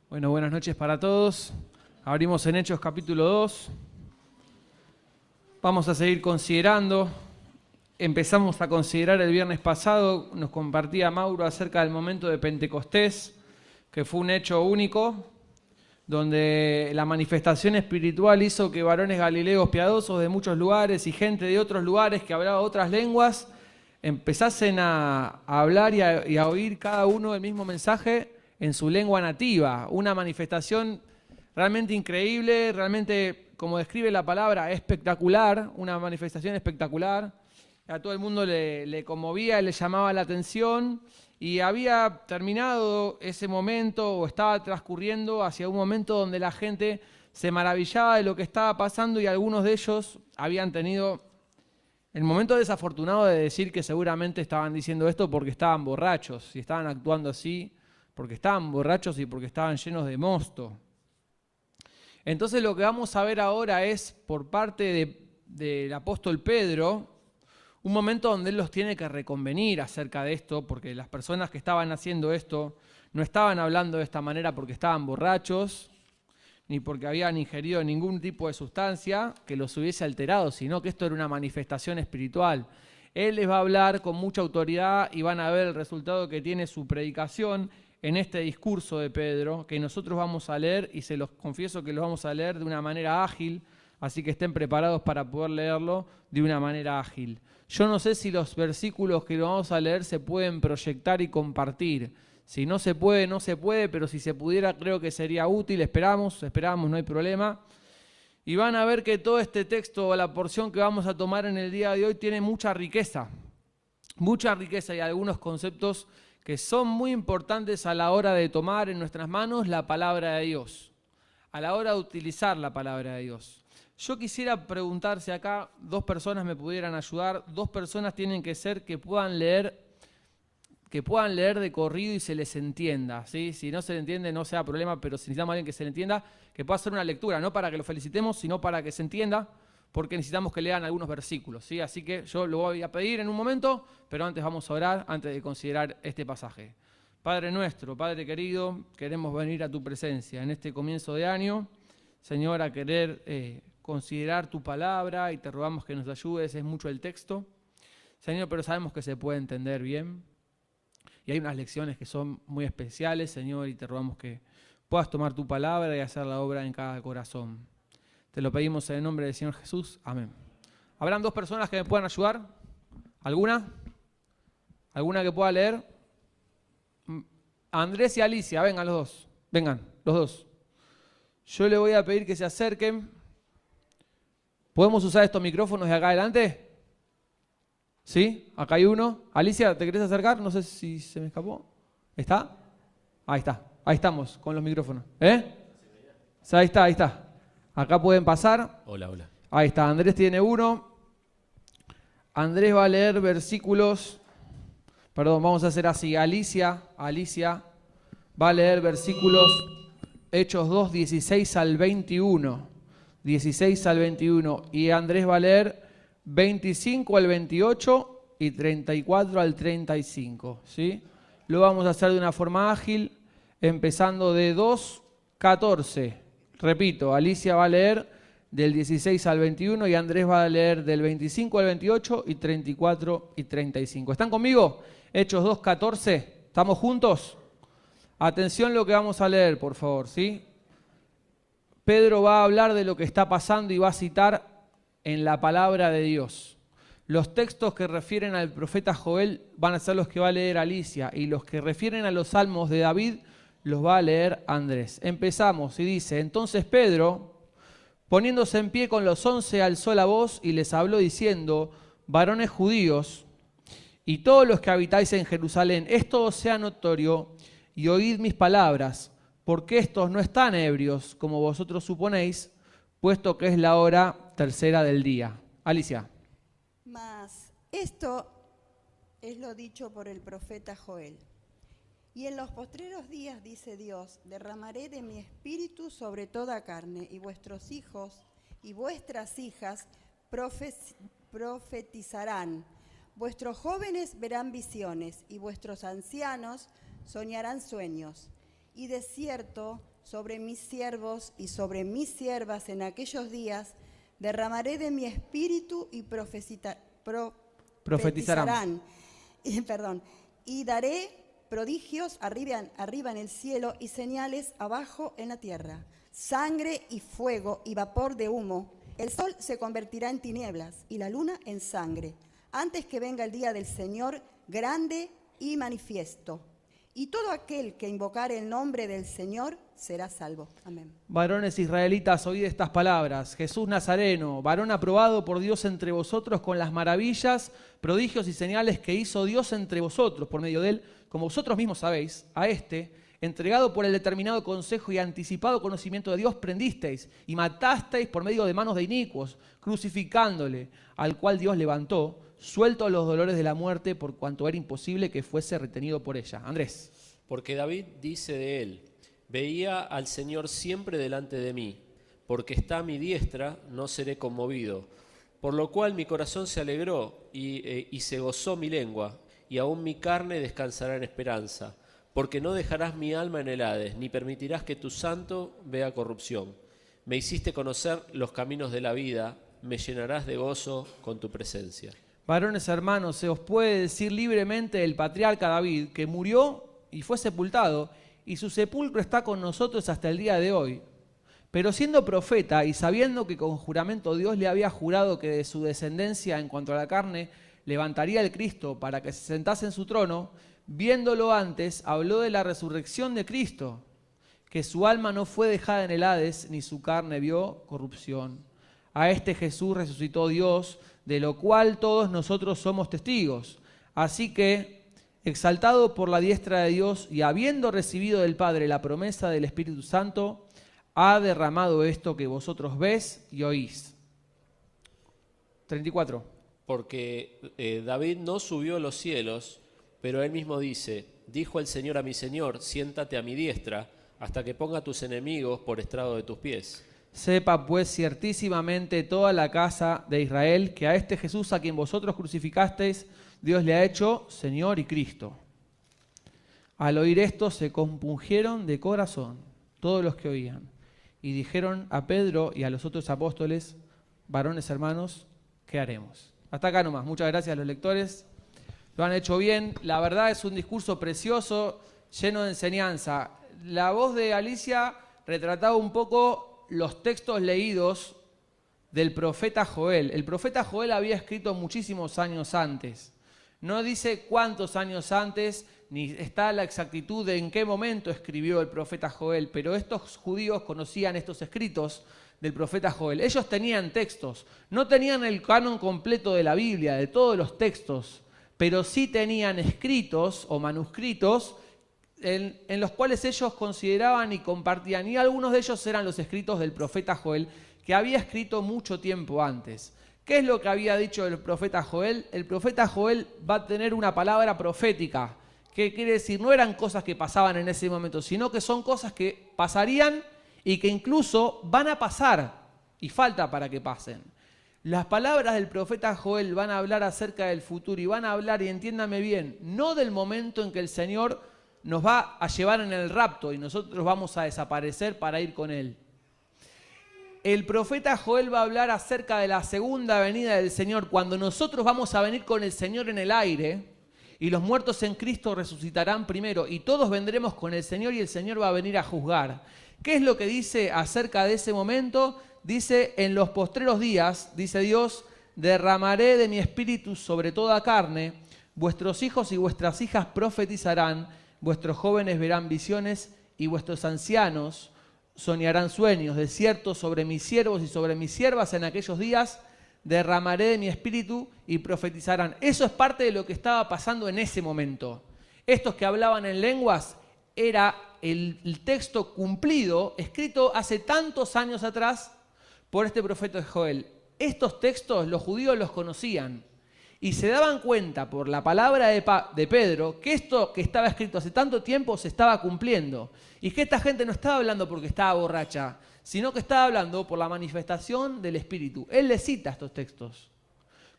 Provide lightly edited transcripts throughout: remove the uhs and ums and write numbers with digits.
Bueno, buenas noches para todos. Abrimos en Hechos capítulo 2. Vamos a seguir considerando. Empezamos a considerar el viernes pasado, nos compartía Mauro acerca del momento de Pentecostés, que fue un hecho único, donde la manifestación espiritual hizo que varones galileos piadosos de muchos lugares y gente de otros lugares que hablaba otras lenguas empezasen a hablar y a oír cada uno el mismo mensaje en su lengua nativa. Una manifestación realmente increíble, realmente, como describe la palabra, espectacular, una manifestación espectacular. A todo el mundo le conmovía, le llamaba la atención y había terminado ese momento o estaba transcurriendo hacia un momento donde la gente se maravillaba de lo que estaba pasando y algunos de ellos habían tenido el momento desafortunado de decir que seguramente estaban diciendo esto porque estaban borrachos y estaban actuando así porque estaban borrachos y porque estaban llenos de mosto. Entonces lo que vamos a ver ahora es por parte del apóstol Pedro, un momento donde él los tiene que reconvenir acerca de esto, porque las personas que estaban haciendo esto no estaban hablando de esta manera porque estaban borrachos, ni porque habían ingerido ningún tipo de sustancia que los hubiese alterado, sino que esto era una manifestación espiritual. Él les va a hablar con mucha autoridad y van a ver el resultado que tiene su predicación en este discurso de Pedro, que nosotros vamos a leer, y se los confieso que lo vamos a leer de una manera ágil, así que estén preparados para poder leerlo de una manera ágil. Yo no sé si los versículos que vamos a leer se pueden proyectar y compartir. Si no se puede, no se puede, pero si se pudiera creo que sería útil. Esperamos, no hay problema. Y van a ver que todo este texto o la porción que vamos a tomar en el día de hoy tiene mucha riqueza y algunos conceptos que son muy importantes a la hora de tomar en nuestras manos la palabra de Dios, a la hora de utilizar la palabra de Dios. Yo quisiera preguntar si acá dos personas me pudieran ayudar. Dos personas tienen que ser que puedan leer de corrido y se les entienda, ¿sí? Si no se le entiende no sea problema, pero si necesitamos a alguien que se le entienda, que pueda hacer una lectura, no para que lo felicitemos, sino para que se entienda, porque necesitamos que lean algunos versículos, ¿sí? Así que yo lo voy a pedir en un momento, pero antes vamos a orar, antes de considerar este pasaje. Padre nuestro, Padre querido, queremos venir a tu presencia en este comienzo de año, Señor, a querer considerar tu palabra y te rogamos que nos ayudes, es mucho el texto, Señor, pero sabemos que se puede entender bien y hay unas lecciones que son muy especiales, Señor, y te rogamos que puedas tomar tu palabra y hacer la obra en cada corazón. Te lo pedimos en el nombre del Señor Jesús. Amén. ¿Habrán dos personas que me puedan ayudar? ¿Alguna? ¿Alguna que pueda leer? Andrés y Alicia, vengan los dos. Vengan, los dos. Yo le voy a pedir que se acerquen. ¿Podemos usar estos micrófonos de acá adelante? ¿Sí? Acá hay uno. Alicia, ¿te querés acercar? No sé si se me escapó. ¿Está? Ahí está. Ahí estamos con los micrófonos. Ahí está. Acá pueden pasar. Hola. Ahí está, Andrés tiene uno. Andrés va a leer versículos. Perdón, vamos a hacer así. Alicia va a leer versículos Hechos 2, 16 al 21. 16 al 21. Y Andrés va a leer 25 al 28 y 34 al 35. ¿Sí? Lo vamos a hacer de una forma ágil, empezando de 2:14. Repito, Alicia va a leer del 16 al 21 y Andrés va a leer del 25 al 28 y 34 y 35. ¿Están conmigo? Hechos 2:14. ¿Estamos juntos? Atención lo que vamos a leer, por favor, ¿sí? Pedro va a hablar de lo que está pasando y va a citar en la palabra de Dios. Los textos que refieren al profeta Joel van a ser los que va a leer Alicia y los que refieren a los salmos de David los va a leer Andrés. Empezamos y dice: entonces Pedro, poniéndose en pie con los 11, alzó la voz y les habló diciendo: varones judíos y todos los que habitáis en Jerusalén, esto os sea notorio y oíd mis palabras, porque estos no están ebrios como vosotros suponéis, puesto que es la hora tercera del día. Alicia. Mas esto es lo dicho por el profeta Joel. Y en los postreros días, dice Dios, derramaré de mi espíritu sobre toda carne, y vuestros hijos y vuestras hijas profetizarán. Vuestros jóvenes verán visiones, y vuestros ancianos soñarán sueños. Y de cierto sobre mis siervos y sobre mis siervas en aquellos días, derramaré de mi espíritu y profetizarán. Y daré prodigios arriba en el cielo y señales abajo en la tierra, sangre y fuego y vapor de humo. El sol se convertirá en tinieblas y la luna en sangre, antes que venga el día del Señor grande y manifiesto. Y todo aquel que invocare el nombre del Señor será salvo. Amén. Varones israelitas, oíd estas palabras. Jesús Nazareno, varón aprobado por Dios entre vosotros con las maravillas, prodigios y señales que hizo Dios entre vosotros por medio de él, como vosotros mismos sabéis, a este, entregado por el determinado consejo y anticipado conocimiento de Dios, prendisteis y matasteis por medio de manos de inicuos, crucificándole, al cual Dios levantó, suelto a los dolores de la muerte, por cuanto era imposible que fuese retenido por ella. Andrés. Porque David dice de él: veía al Señor siempre delante de mí, porque está a mi diestra, no seré conmovido. Por lo cual mi corazón se alegró y se gozó mi lengua, y aún mi carne descansará en esperanza. Porque no dejarás mi alma en el Hades, ni permitirás que tu santo vea corrupción. Me hiciste conocer los caminos de la vida, me llenarás de gozo con tu presencia. Varones hermanos, se os puede decir libremente el patriarca David, que murió y fue sepultado, y su sepulcro está con nosotros hasta el día de hoy. Pero siendo profeta y sabiendo que con juramento Dios le había jurado que de su descendencia en cuanto a la carne levantaría el Cristo para que se sentase en su trono, viéndolo antes, habló de la resurrección de Cristo, que su alma no fue dejada en el Hades, ni su carne vio corrupción. A este Jesús resucitó Dios, de lo cual todos nosotros somos testigos. Así que, exaltado por la diestra de Dios y habiendo recibido del Padre la promesa del Espíritu Santo, ha derramado esto que vosotros ves y oís. 34. Porque David no subió a los cielos, pero él mismo dice: dijo el Señor a mi Señor, siéntate a mi diestra, hasta que ponga a tus enemigos por estrado de tus pies. Sepa pues ciertísimamente toda la casa de Israel que a este Jesús a quien vosotros crucificasteis, Dios le ha hecho Señor y Cristo. Al oír esto se compungieron de corazón todos los que oían y dijeron a Pedro y a los otros apóstoles: varones hermanos, ¿qué haremos? Hasta acá nomás. Muchas gracias a los lectores. Lo han hecho bien. La verdad es un discurso precioso, lleno de enseñanza. La voz de Alicia retrataba un poco los textos leídos del profeta Joel. El profeta Joel había escrito muchísimos años antes. No dice cuántos años antes, ni está la exactitud de en qué momento escribió el profeta Joel, pero estos judíos conocían estos escritos del profeta Joel. Ellos tenían textos, no tenían el canon completo de la Biblia, de todos los textos, pero sí tenían escritos o manuscritos en los cuales ellos consideraban y compartían, y algunos de ellos eran los escritos del profeta Joel, que había escrito mucho tiempo antes. ¿Qué es lo que había dicho el profeta Joel? El profeta Joel va a tener una palabra profética. ¿Qué quiere decir? No eran cosas que pasaban en ese momento, sino que son cosas que pasarían y que incluso van a pasar, y falta para que pasen. Las palabras del profeta Joel van a hablar acerca del futuro, y van a hablar, y entiéndame bien, no del momento en que el Señor nos va a llevar en el rapto y nosotros vamos a desaparecer para ir con Él. El profeta Joel va a hablar acerca de la segunda venida del Señor, cuando nosotros vamos a venir con el Señor en el aire, y los muertos en Cristo resucitarán primero, y todos vendremos con el Señor, y el Señor va a venir a juzgar. ¿Qué es lo que dice acerca de ese momento? Dice: en los postreros días, dice Dios, derramaré de mi espíritu sobre toda carne, vuestros hijos y vuestras hijas profetizarán, vuestros jóvenes verán visiones y vuestros ancianos soñarán sueños. De cierto, sobre mis siervos y sobre mis siervas en aquellos días derramaré de mi espíritu y profetizarán. Eso es parte de lo que estaba pasando en ese momento. Estos que hablaban en lenguas era el texto cumplido, escrito hace tantos años atrás por este profeta Joel. Estos textos los judíos los conocían y se daban cuenta por la palabra de Pedro que esto que estaba escrito hace tanto tiempo se estaba cumpliendo, y que esta gente no estaba hablando porque estaba borracha, sino que estaba hablando por la manifestación del Espíritu. Él le cita estos textos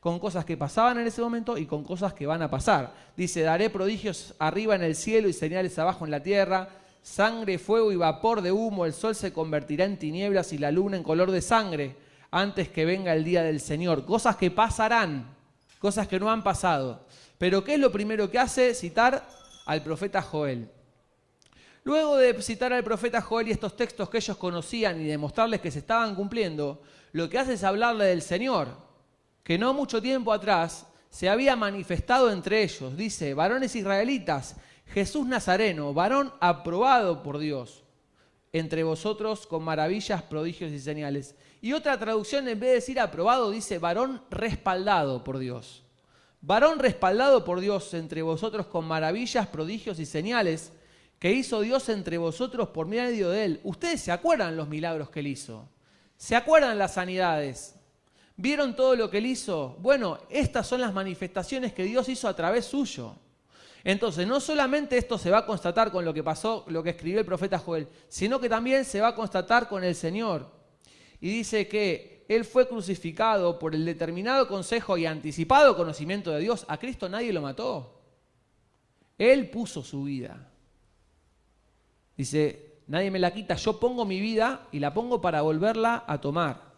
con cosas que pasaban en ese momento y con cosas que van a pasar. Dice: daré prodigios arriba en el cielo y señales abajo en la tierra, sangre, fuego y vapor de humo, el sol se convertirá en tinieblas y la luna en color de sangre, antes que venga el día del Señor. Cosas que pasarán, cosas que no han pasado. Pero ¿qué es lo primero que hace? Citar al profeta Joel. Luego de citar al profeta Joel y estos textos que ellos conocían y demostrarles que se estaban cumpliendo, lo que hace es hablarle del Señor, que no mucho tiempo atrás se había manifestado entre ellos. Dice, varones israelitas, Jesús Nazareno, varón aprobado por Dios, entre vosotros con maravillas, prodigios y señales. Y otra traducción, en vez de decir aprobado, dice varón respaldado por Dios. Varón respaldado por Dios entre vosotros con maravillas, prodigios y señales que hizo Dios entre vosotros por medio de él. Ustedes se acuerdan los milagros que él hizo. ¿Se acuerdan las sanidades? ¿Vieron todo lo que él hizo? Bueno, estas son las manifestaciones que Dios hizo a través suyo. Entonces, no solamente esto se va a constatar con lo que pasó, lo que escribió el profeta Joel, sino que también se va a constatar con el Señor. Y dice que él fue crucificado por el determinado consejo y anticipado conocimiento de Dios. A Cristo nadie lo mató. Él puso su vida. Dice, nadie me la quita, yo pongo mi vida y la pongo para volverla a tomar.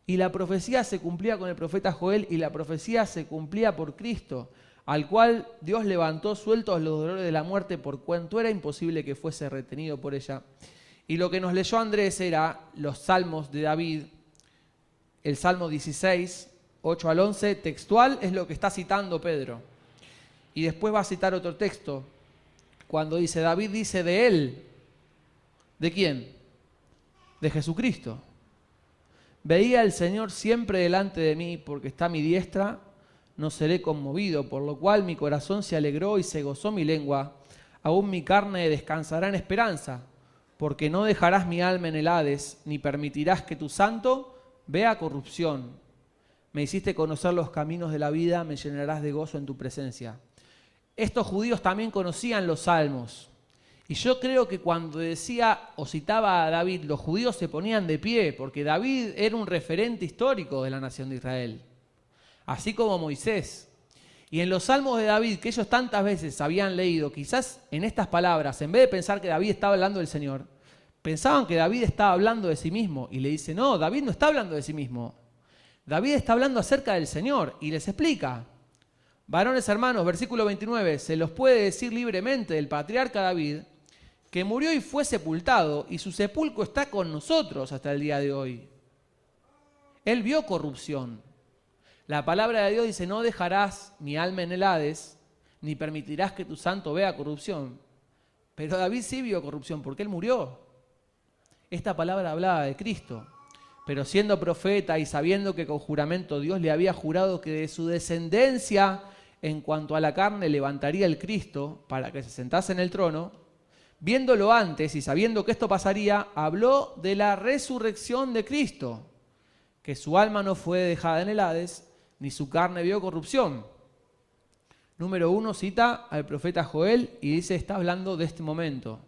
Y la profecía se cumplía con el profeta Joel y la profecía se cumplía por Cristo, al cual Dios levantó sueltos los dolores de la muerte por cuanto era imposible que fuese retenido por ella. Y lo que nos leyó Andrés era los salmos de David, el Salmo 16, 8 al 11, textual es lo que está citando Pedro. Y después va a citar otro texto, cuando dice, David dice de él, ¿de quién? De Jesucristo. Veía al Señor siempre delante de mí, porque está a mi diestra, no seré conmovido, por lo cual mi corazón se alegró y se gozó mi lengua, aún mi carne descansará en esperanza, porque no dejarás mi alma en el Hades, ni permitirás que tu santo vea corrupción. Me hiciste conocer los caminos de la vida, me llenarás de gozo en tu presencia. Estos judíos también conocían los salmos. Y yo creo que cuando decía o citaba a David, los judíos se ponían de pie, porque David era un referente histórico de la nación de Israel, así como Moisés. Y en los salmos de David, que ellos tantas veces habían leído, quizás en estas palabras, en vez de pensar que David estaba hablando del Señor, pensaban que David estaba hablando de sí mismo. Y le dice, no, David no está hablando de sí mismo. David está hablando acerca del Señor y les explica. Varones hermanos, versículo 29, se los puede decir libremente del patriarca David, que murió y fue sepultado, y su sepulcro está con nosotros hasta el día de hoy. Él vio corrupción. La palabra de Dios dice, no dejarás mi alma en el Hades, ni permitirás que tu santo vea corrupción. Pero David sí vio corrupción, porque él murió. Esta palabra hablaba de Cristo. Pero siendo profeta y sabiendo que con juramento Dios le había jurado que de su descendencia, en cuanto a la carne, levantaría el Cristo para que se sentase en el trono, viéndolo antes y sabiendo que esto pasaría, habló de la resurrección de Cristo, que su alma no fue dejada en el Hades, ni su carne vio corrupción. Número 1, cita al profeta Joel y dice, está hablando de este momento.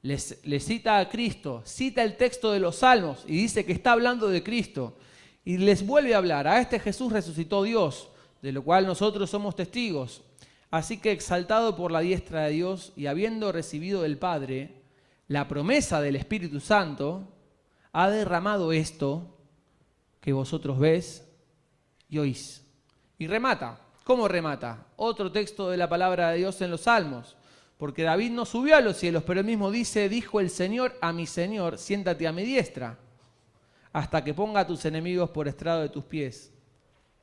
Le cita a Cristo, cita el texto de los Salmos y dice que está hablando de Cristo. Y les vuelve a hablar, a este Jesús resucitó Dios, de lo cual nosotros somos testigos. Así que exaltado por la diestra de Dios y habiendo recibido del Padre la promesa del Espíritu Santo, ha derramado esto que vosotros ves y oís. Y remata. ¿Cómo remata? Otro texto de la palabra de Dios en los Salmos. Porque David no subió a los cielos, pero él mismo dice, dijo el Señor a mi Señor, siéntate a mi diestra, hasta que ponga a tus enemigos por estrado de tus pies.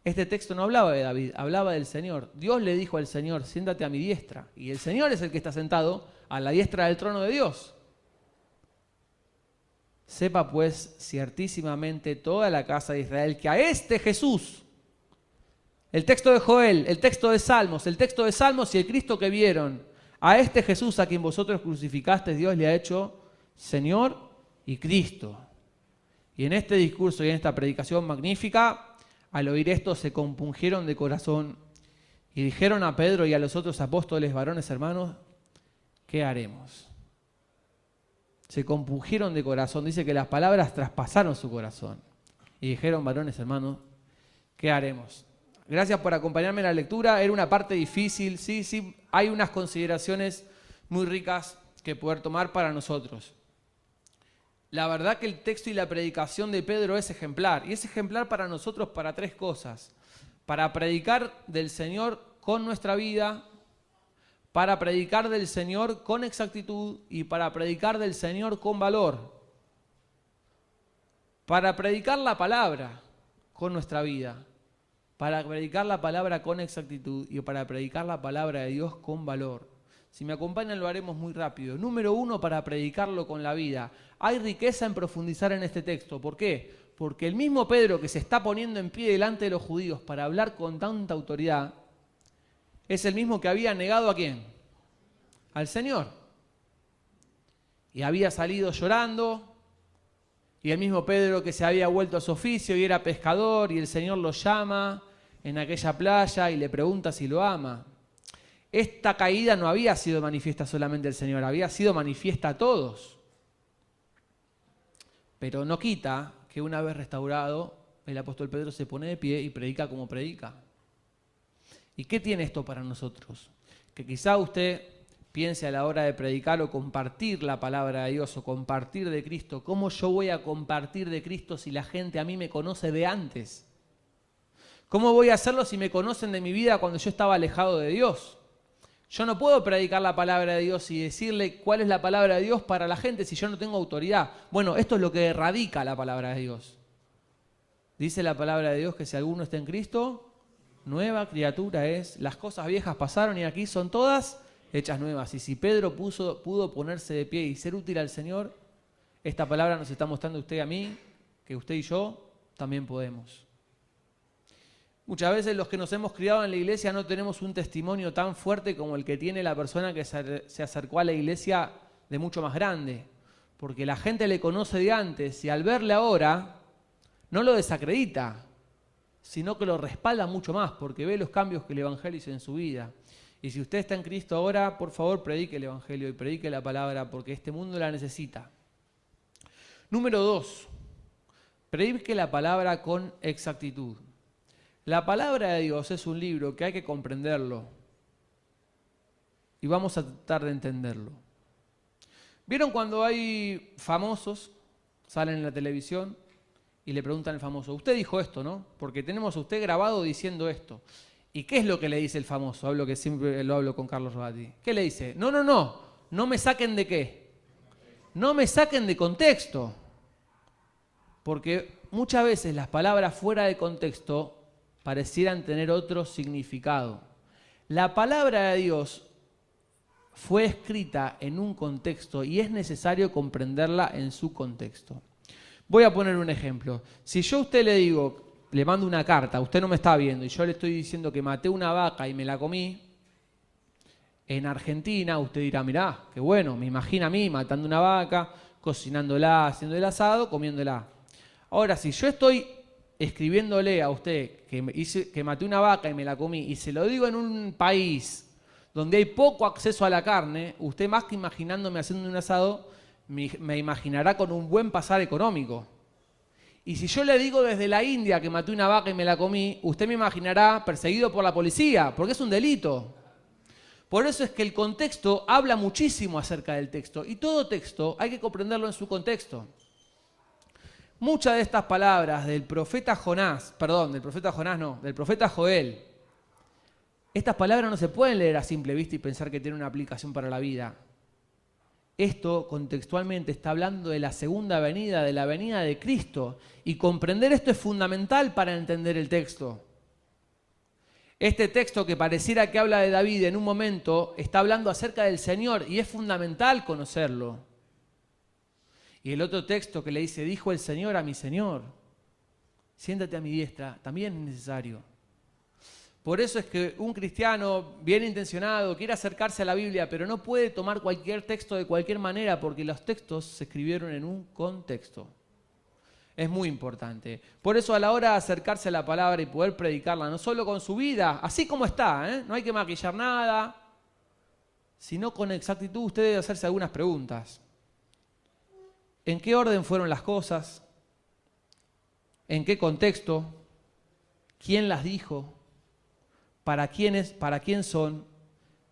Este texto no hablaba de David, hablaba del Señor. Dios le dijo al Señor, siéntate a mi diestra. Y el Señor es el que está sentado a la diestra del trono de Dios. Sepa pues ciertísimamente toda la casa de Israel que a este Jesús, el texto de Joel, el texto de Salmos y el Cristo que vieron, a este Jesús a quien vosotros crucificasteis, Dios le ha hecho Señor y Cristo. Y en este discurso y en esta predicación magnífica, al oír esto se compungieron de corazón y dijeron a Pedro y a los otros apóstoles, varones hermanos, ¿qué haremos? Se compungieron de corazón, dice que las palabras traspasaron su corazón. Y dijeron, varones hermanos, ¿qué haremos? Gracias por acompañarme en la lectura, era una parte difícil, sí, hay unas consideraciones muy ricas que poder tomar para nosotros. La verdad que el texto y la predicación de Pedro es ejemplar. Y es ejemplar para nosotros para tres cosas. Para predicar del Señor con nuestra vida, para predicar del Señor con exactitud y para predicar del Señor con valor. Para predicar la palabra con nuestra vida, para predicar la palabra con exactitud y para predicar la palabra de Dios con valor. Si me acompañan lo haremos muy rápido. Número 1, para predicarlo con la vida. Hay riqueza en profundizar en este texto. ¿Por qué? Porque el mismo Pedro que se está poniendo en pie delante de los judíos para hablar con tanta autoridad, es el mismo que había negado ¿a quién? Al Señor. Y había salido llorando. Y el mismo Pedro que se había vuelto a su oficio y era pescador y el Señor lo llama en aquella playa y le pregunta si lo ama. Esta caída no había sido manifiesta solamente al Señor, había sido manifiesta a todos. Pero no quita que una vez restaurado, el apóstol Pedro se pone de pie y predica como predica. ¿Y qué tiene esto para nosotros? Que quizá usted piense a la hora de predicar o compartir la palabra de Dios o compartir de Cristo. ¿Cómo yo voy a compartir de Cristo si la gente a mí me conoce de antes? ¿Cómo voy a hacerlo si me conocen de mi vida cuando yo estaba alejado de Dios? Yo no puedo predicar la palabra de Dios y decirle cuál es la palabra de Dios para la gente si yo no tengo autoridad. Bueno, esto es lo que erradica la palabra de Dios. Dice la palabra de Dios que si alguno está en Cristo, nueva criatura es. Las cosas viejas pasaron y aquí son todas hechas nuevas. Y si Pedro pudo ponerse de pie y ser útil al Señor, esta palabra nos está mostrando usted a mí, que usted y yo también podemos. Muchas veces los que nos hemos criado en la iglesia no tenemos un testimonio tan fuerte como el que tiene la persona que se acercó a la iglesia de mucho más grande. Porque la gente le conoce de antes y al verle ahora no lo desacredita, sino que lo respalda mucho más porque ve los cambios que el Evangelio hizo en su vida. Y si usted está en Cristo ahora, por favor predique el Evangelio y predique la palabra porque este mundo la necesita. Número 2, predique la palabra con exactitud. La palabra de Dios es un libro que hay que comprenderlo y vamos a tratar de entenderlo. ¿Vieron cuando hay famosos, salen en la televisión y le preguntan al famoso, usted dijo esto, ¿no? Porque tenemos a usted grabado diciendo esto. ¿Y qué es lo que le dice el famoso? Hablo que siempre lo hablo con Carlos Ratti. ¿Qué le dice? No me saquen de qué. No me saquen de contexto. Porque muchas veces las palabras fuera de contexto parecieran tener otro significado. La palabra de Dios fue escrita en un contexto y es necesario comprenderla en su contexto. Voy a poner un ejemplo. Si yo a usted le digo, le mando una carta, usted no me está viendo y yo le estoy diciendo que maté una vaca y me la comí, en Argentina usted dirá, mirá, qué bueno, me imagina a mí matando una vaca, cocinándola, haciendo el asado, comiéndola. Ahora, si yo estoy escribiéndole a usted que maté una vaca y me la comí y se lo digo en un país donde hay poco acceso a la carne, usted más que imaginándome haciendo un asado, me imaginará con un buen pasar económico. Y si yo le digo desde la India que maté una vaca y me la comí, usted me imaginará perseguido por la policía, porque es un delito. Por eso es que el contexto habla muchísimo acerca del texto, y todo texto hay que comprenderlo en su contexto. Muchas de estas palabras del profeta Joel, estas palabras no se pueden leer a simple vista y pensar que tienen una aplicación para la vida. Esto contextualmente está hablando de la segunda venida, de la venida de Cristo, y comprender esto es fundamental para entender el texto. Este texto que pareciera que habla de David en un momento, está hablando acerca del Señor y es fundamental conocerlo. Y el otro texto que le dice, dijo el Señor a mi Señor, siéntate a mi diestra, también es necesario. Por eso es que un cristiano bien intencionado quiere acercarse a la Biblia, pero no puede tomar cualquier texto de cualquier manera porque los textos se escribieron en un contexto. Es muy importante. Por eso a la hora de acercarse a la palabra y poder predicarla, no solo con su vida, así como está, no hay que maquillar nada, sino con exactitud usted debe hacerse algunas preguntas. ¿En qué orden fueron las cosas? ¿En qué contexto? ¿Quién las dijo? ¿Para quién son?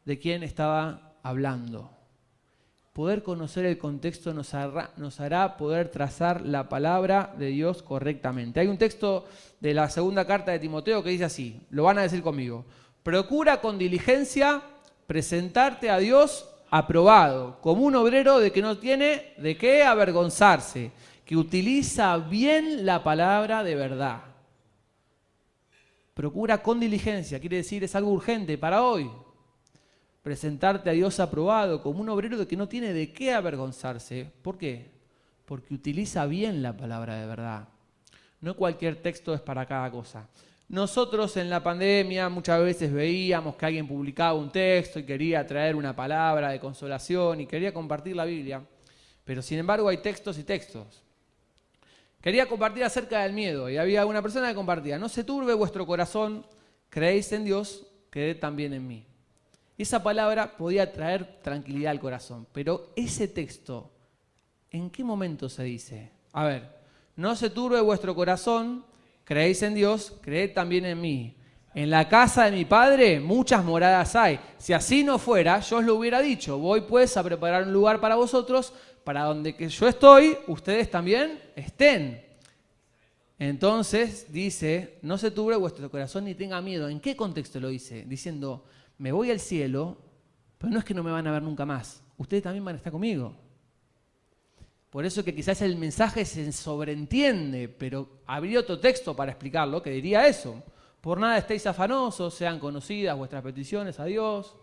¿De quién estaba hablando? Poder conocer el contexto nos hará poder trazar la palabra de Dios correctamente. Hay un texto de la segunda carta de Timoteo que dice así, lo van a decir conmigo. Procura con diligencia presentarte a Dios aprobado, como un obrero de que no tiene de qué avergonzarse, que utiliza bien la palabra de verdad. Procura con diligencia, quiere decir es algo urgente para hoy. Presentarte a Dios aprobado como un obrero de que no tiene de qué avergonzarse. ¿Por qué? Porque utiliza bien la palabra de verdad. No cualquier texto es para cada cosa. Nosotros en la pandemia muchas veces veíamos que alguien publicaba un texto y quería traer una palabra de consolación y quería compartir la Biblia. Pero sin embargo hay textos y textos. Quería compartir acerca del miedo y había una persona que compartía, no se turbe vuestro corazón, creéis en Dios, creed también en mí. Esa palabra podía traer tranquilidad al corazón, pero ese texto, ¿en qué momento se dice? A ver, no se turbe vuestro corazón, creéis en Dios, creed también en mí. En la casa de mi Padre muchas moradas hay. Si así no fuera, yo os lo hubiera dicho. Voy pues a preparar un lugar para vosotros, para donde que yo estoy, ustedes también estén. Entonces dice, no se turbe vuestro corazón ni tenga miedo. ¿En qué contexto lo dice? Diciendo, me voy al cielo, pero no es que no me van a ver nunca más. Ustedes también van a estar conmigo. Por eso que quizás el mensaje se sobreentiende, pero habría otro texto para explicarlo que diría eso. Por nada estéis afanosos, sean conocidas vuestras peticiones a Dios.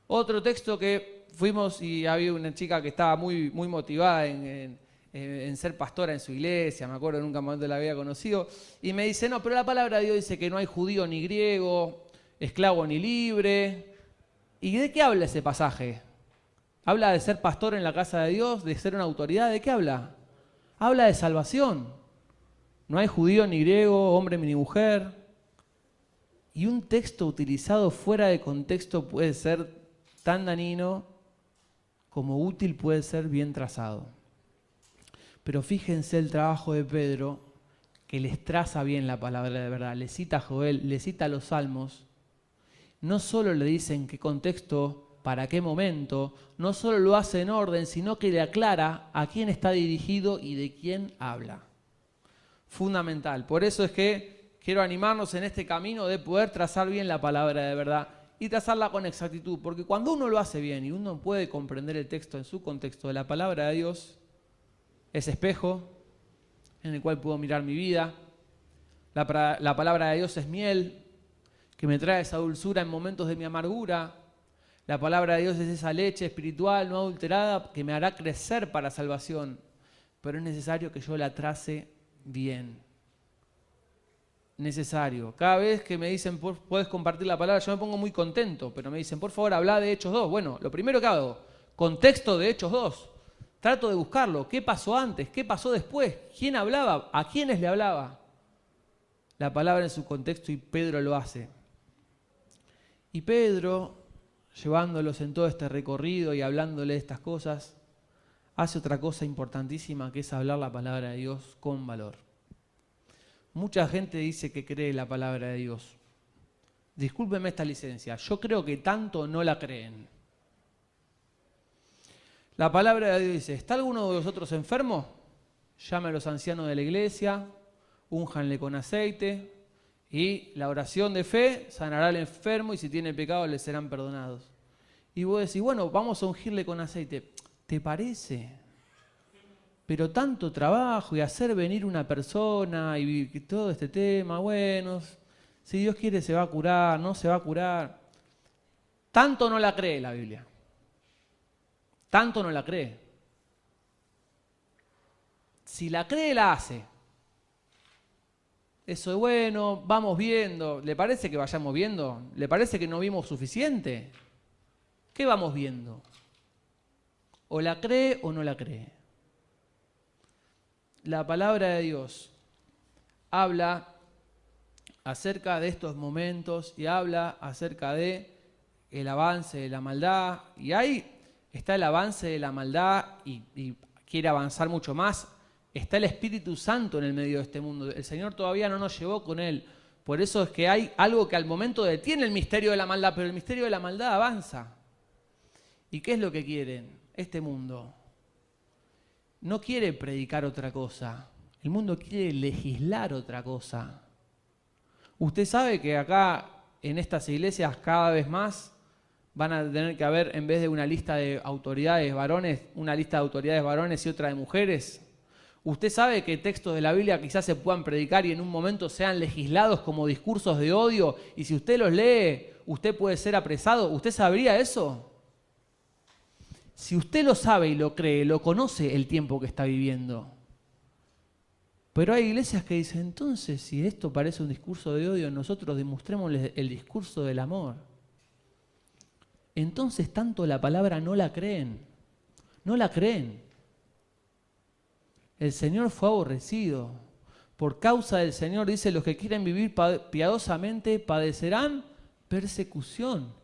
Otro texto que fuimos y había una chica que estaba muy motivada en ser pastora en su iglesia, me acuerdo, nunca más la había conocido, y me dice, no, pero la palabra de Dios dice que no hay judío ni griego, esclavo ni libre. ¿Y de qué habla ese pasaje? ¿Habla de ser pastor en la casa de Dios, de ser una autoridad? ¿De qué habla? Habla de salvación. No hay judío ni griego, hombre ni mujer. Y un texto utilizado fuera de contexto puede ser tan dañino como útil puede ser bien trazado. Pero fíjense el trabajo de Pedro, que les traza bien la palabra de verdad. Le cita a Joel, le cita a los Salmos. No solo le dice en qué contexto, para qué momento, no solo lo hace en orden, sino que le aclara a quién está dirigido y de quién habla. Fundamental. Por eso es que quiero animarnos en este camino de poder trazar bien la palabra de verdad y trazarla con exactitud, porque cuando uno lo hace bien y uno puede comprender el texto en su contexto de la palabra de Dios, es espejo en el cual puedo mirar mi vida. La palabra de Dios es miel que me trae esa dulzura en momentos de mi amargura. La palabra de Dios es esa leche espiritual no adulterada que me hará crecer para salvación, pero es necesario que yo la trace bien. Necesario. Cada vez que me dicen, puedes compartir la palabra, yo me pongo muy contento, pero me dicen, por favor, habla de Hechos 2. Bueno, lo primero que hago, contexto de Hechos 2. Trato de buscarlo. ¿Qué pasó antes? ¿Qué pasó después? ¿Quién hablaba? ¿A quiénes le hablaba? La palabra en su contexto y Pedro lo hace. Y Pedro, llevándolos en todo este recorrido y hablándole de estas cosas, hace otra cosa importantísima que es hablar la palabra de Dios con valor. Mucha gente dice que cree la palabra de Dios. Discúlpenme esta licencia, yo creo que tanto no la creen. La palabra de Dios dice, ¿está alguno de vosotros enfermo? Llame a los ancianos de la iglesia, únjanle con aceite y la oración de fe sanará al enfermo y si tiene pecado le serán perdonados. Y vos decís, bueno, vamos a ungirle con aceite. ¿Te parece? Pero tanto trabajo y hacer venir una persona y todo este tema, bueno, si Dios quiere se va a curar, no se va a curar. Tanto no la cree la Biblia. Tanto no la cree. Si la cree, la hace. Eso es bueno, vamos viendo. ¿Le parece que vayamos viendo? ¿Le parece que no vimos suficiente? ¿Qué vamos viendo? ¿O la cree o no la cree? La palabra de Dios habla acerca de estos momentos y habla acerca de el avance de la maldad. Y ahí está el avance de la maldad y quiere avanzar mucho más. Está el Espíritu Santo en el medio de este mundo. El Señor todavía no nos llevó con Él. Por eso es que hay algo que al momento detiene el misterio de la maldad, pero el misterio de la maldad avanza. ¿Y qué es lo que quieren? Este mundo no quiere predicar otra cosa. El mundo quiere legislar otra cosa. Usted sabe que acá, en estas iglesias, cada vez más van a tener que haber, en vez de una lista de autoridades varones, una lista de autoridades varones y otra de mujeres. Usted sabe que textos de la Biblia quizás se puedan predicar y en un momento sean legislados como discursos de odio, y si usted los lee, usted puede ser apresado. ¿Usted sabría eso? Si usted lo sabe y lo cree, lo conoce el tiempo que está viviendo. Pero hay iglesias que dicen, entonces, si esto parece un discurso de odio, nosotros demostrémosles el discurso del amor. Entonces, tanto la palabra no la creen. No la creen. El Señor fue aborrecido. Por causa del Señor, dice, los que quieren vivir piadosamente padecerán persecución.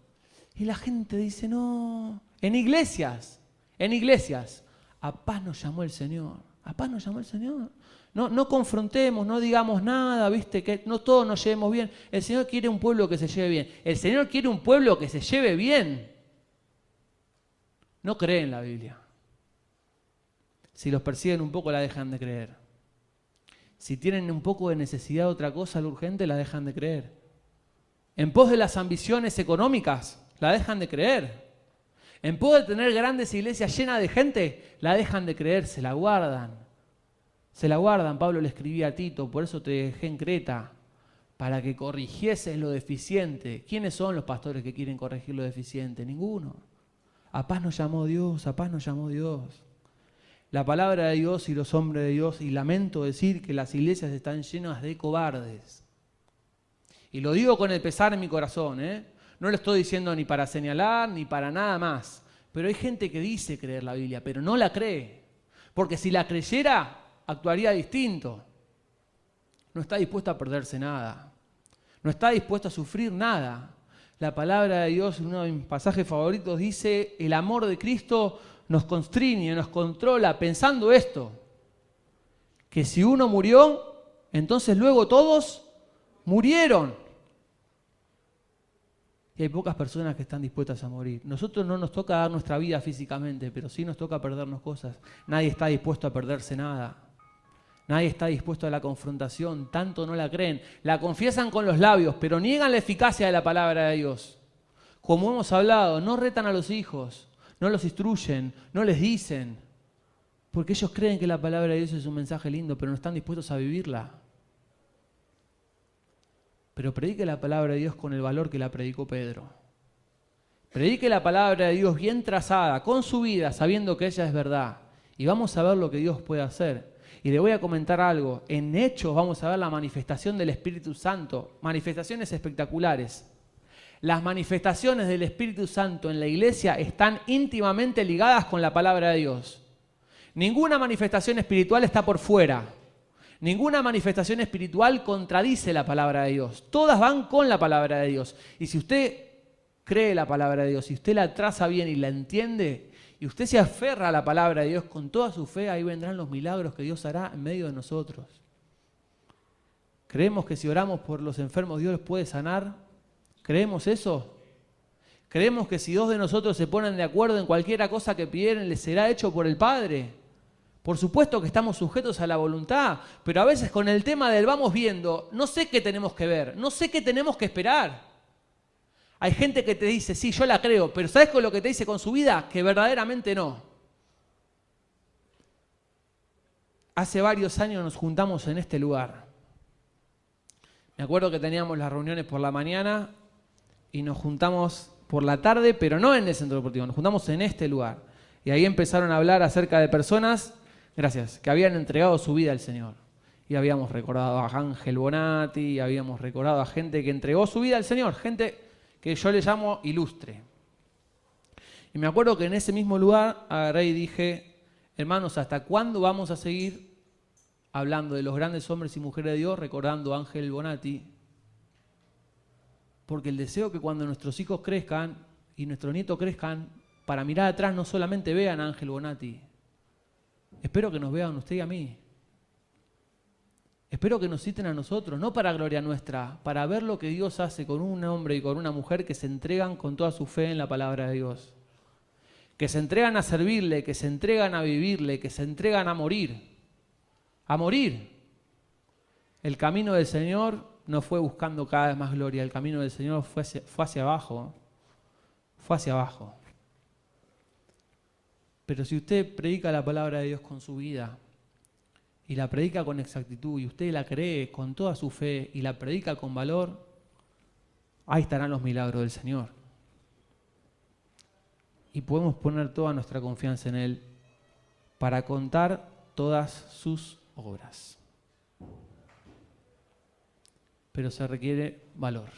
Y la gente dice, no. En iglesias, a paz nos llamó el Señor. A paz nos llamó el Señor. No confrontemos, no digamos nada, ¿viste? Que no todos nos llevemos bien. El Señor quiere un pueblo que se lleve bien. El Señor quiere un pueblo que se lleve bien. No creen la Biblia. Si los persiguen un poco, la dejan de creer. Si tienen un poco de necesidad de otra cosa, lo urgente, la dejan de creer. En pos de las ambiciones económicas, la dejan de creer. En pos de tener grandes iglesias llenas de gente, la dejan de creer, se la guardan. Se la guardan. Pablo le escribía a Tito, por eso te dejé en Creta, para que corrigieses lo deficiente. ¿Quiénes son los pastores que quieren corregir lo deficiente? Ninguno. A paz nos llamó Dios, a paz nos llamó Dios. La palabra de Dios y los hombres de Dios, y lamento decir que las iglesias están llenas de cobardes. Y lo digo con el pesar en mi corazón, No lo estoy diciendo ni para señalar, ni para nada más. Pero hay gente que dice creer la Biblia, pero no la cree. Porque si la creyera, actuaría distinto. No está dispuesto a perderse nada. No está dispuesto a sufrir nada. La palabra de Dios, en uno de mis pasajes favoritos, dice, el amor de Cristo nos constriñe, nos controla, pensando esto, que si uno murió, entonces luego todos murieron. Y hay pocas personas que están dispuestas a morir. Nosotros no nos toca dar nuestra vida físicamente, pero sí nos toca perdernos cosas. Nadie está dispuesto a perderse nada. Nadie está dispuesto a la confrontación, tanto no la creen. La confiesan con los labios, pero niegan la eficacia de la palabra de Dios. Como hemos hablado, no retan a los hijos, no los instruyen, no les dicen, porque ellos creen que la palabra de Dios es un mensaje lindo, pero no están dispuestos a vivirla. Pero predique la palabra de Dios con el valor que la predicó Pedro. Predique la palabra de Dios bien trazada, con su vida, sabiendo que ella es verdad. Y vamos a ver lo que Dios puede hacer. Y le voy a comentar algo. En Hechos vamos a ver la manifestación del Espíritu Santo. Manifestaciones espectaculares. Las manifestaciones del Espíritu Santo en la iglesia están íntimamente ligadas con la palabra de Dios. Ninguna manifestación espiritual está por fuera. Ninguna manifestación espiritual contradice la palabra de Dios. Todas van con la palabra de Dios. Y si usted cree la palabra de Dios, si usted la traza bien y la entiende, y usted se aferra a la palabra de Dios con toda su fe, ahí vendrán los milagros que Dios hará en medio de nosotros. ¿Creemos que si oramos por los enfermos Dios los puede sanar? ¿Creemos eso? ¿Creemos que si dos de nosotros se ponen de acuerdo en cualquier cosa que pidieran, les será hecho por el Padre? Por supuesto que estamos sujetos a la voluntad, pero a veces con el tema del vamos viendo, no sé qué tenemos que ver, no sé qué tenemos que esperar. Hay gente que te dice, sí, yo la creo, pero ¿sabes con lo que te dice con su vida? Que verdaderamente no. Hace varios años nos juntamos en este lugar. Me acuerdo que teníamos las reuniones por la mañana y nos juntamos por la tarde, pero no en el centro deportivo, nos juntamos en este lugar. Y ahí empezaron a hablar acerca de personas, gracias, que habían entregado su vida al Señor. Y habíamos recordado a Ángel Bonatti, y habíamos recordado a gente que entregó su vida al Señor, gente que yo le llamo ilustre. Y me acuerdo que en ese mismo lugar agarré y dije, hermanos, ¿hasta cuándo vamos a seguir hablando de los grandes hombres y mujeres de Dios, recordando a Ángel Bonatti? Porque el deseo que cuando nuestros hijos crezcan y nuestros nietos crezcan, para mirar atrás no solamente vean a Ángel Bonatti, espero que nos vean usted y a mí. Espero que nos citen a nosotros, no para gloria nuestra, para ver lo que Dios hace con un hombre y con una mujer que se entregan con toda su fe en la palabra de Dios. que se entregan a servirle, que se entregan a vivirle, que se entregan a morir. A morir. El camino del Señor no fue buscando cada vez más gloria, el camino del Señor fue hacia abajo. Fue hacia abajo. Pero si usted predica la palabra de Dios con su vida, y la predica con exactitud, y usted la cree con toda su fe, y la predica con valor, ahí estarán los milagros del Señor. Y podemos poner toda nuestra confianza en Él para contar todas sus obras. Pero se requiere valor.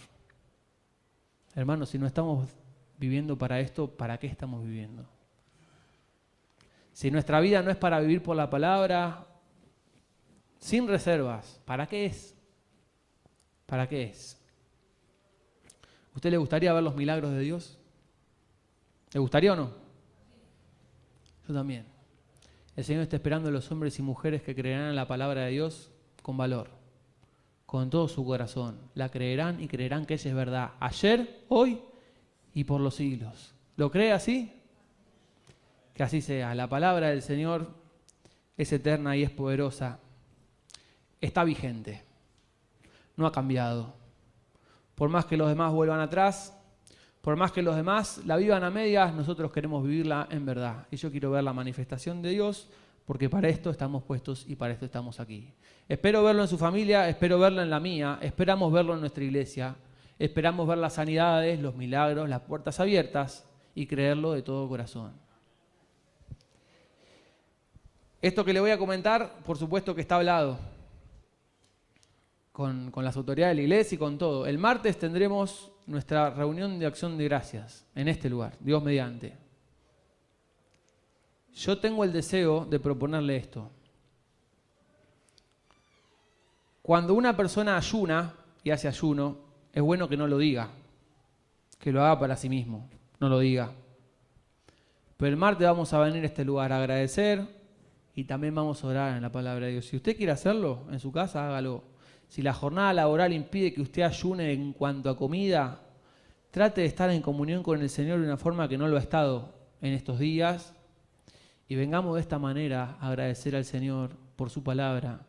Hermanos, si no estamos viviendo para esto, ¿para qué estamos viviendo? Si nuestra vida no es para vivir por la palabra, sin reservas, ¿para qué es? ¿Para qué es? ¿Usted le gustaría ver los milagros de Dios? ¿Le gustaría o no? Yo también. El Señor está esperando a los hombres y mujeres que creerán en la palabra de Dios con valor, con todo su corazón. La creerán y creerán que ella es verdad, ayer, hoy y por los siglos. ¿Lo cree así? Que así sea. La palabra del Señor es eterna y es poderosa. Está vigente. No ha cambiado. Por más que los demás vuelvan atrás, por más que los demás la vivan a medias, nosotros queremos vivirla en verdad. Y yo quiero ver la manifestación de Dios, porque para esto estamos puestos y para esto estamos aquí. Espero verlo en su familia, espero verlo en la mía, esperamos verlo en nuestra iglesia, esperamos ver las sanidades, los milagros, las puertas abiertas y creerlo de todo corazón. Esto que le voy a comentar, por supuesto que está hablado con las autoridades de la iglesia y con todo. El martes tendremos nuestra reunión de acción de gracias en este lugar, Dios mediante. Yo tengo el deseo de proponerle esto. Cuando una persona ayuna y hace ayuno, es bueno que no lo diga, que lo haga para sí mismo, no lo diga. Pero el martes vamos a venir a este lugar a agradecer y también vamos a orar en la palabra de Dios. Si usted quiere hacerlo en su casa, hágalo. Si la jornada laboral impide que usted ayune en cuanto a comida, trate de estar en comunión con el Señor de una forma que no lo ha estado en estos días y vengamos de esta manera a agradecer al Señor por su palabra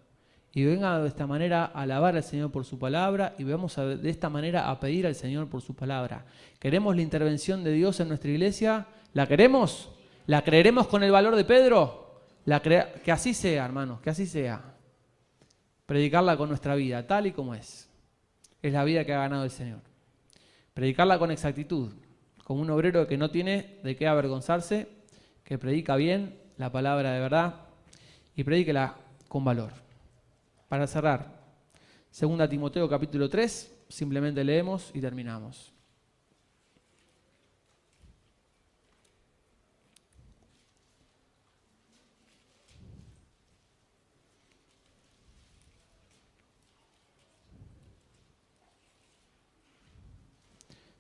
y venga de esta manera a alabar al Señor por su palabra y vamos de esta manera a pedir al Señor por su palabra. ¿Queremos la intervención de Dios en nuestra iglesia? ¿La queremos? ¿La creeremos con el valor de Pedro? Que así sea, hermanos, que así sea. Predicarla con nuestra vida, tal y como es. Es la vida que ha ganado el Señor. Predicarla con exactitud, como un obrero que no tiene de qué avergonzarse, que predica bien la palabra de verdad y predíquela con valor. Para cerrar, 2 Timoteo capítulo 3, simplemente leemos y terminamos.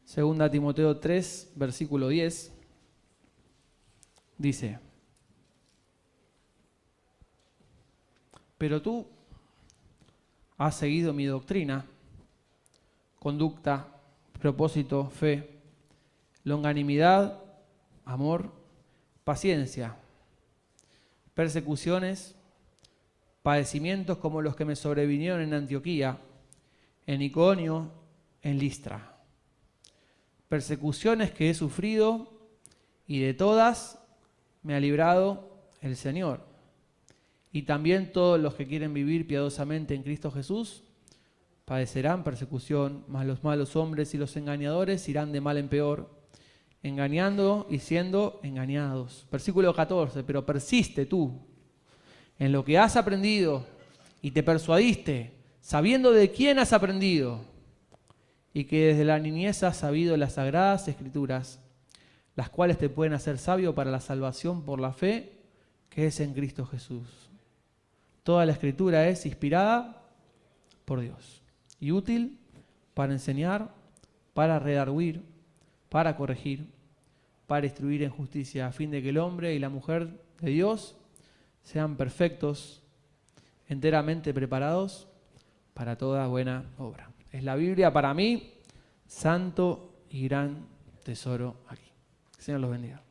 Segunda Timoteo 3, versículo 10, dice: Pero tú has seguido mi doctrina, conducta, propósito, fe, longanimidad, amor, paciencia, persecuciones, padecimientos como los que me sobrevinieron en Antioquía, en Iconio, en Listra. Persecuciones que he sufrido y de todas me ha librado el Señor. Y también todos los que quieren vivir piadosamente en Cristo Jesús padecerán persecución, mas los malos hombres y los engañadores irán de mal en peor, engañando y siendo engañados. Versículo 14, pero persiste tú en lo que has aprendido y te persuadiste, sabiendo de quién has aprendido, y que desde la niñez has sabido las sagradas Escrituras, las cuales te pueden hacer sabio para la salvación por la fe que es en Cristo Jesús. Toda la Escritura es inspirada por Dios y útil para enseñar, para redarguir, para corregir, para instruir en justicia, a fin de que el hombre y la mujer de Dios sean perfectos, enteramente preparados para toda buena obra. Es la Biblia para mí, santo y gran tesoro aquí. Que el Señor los bendiga.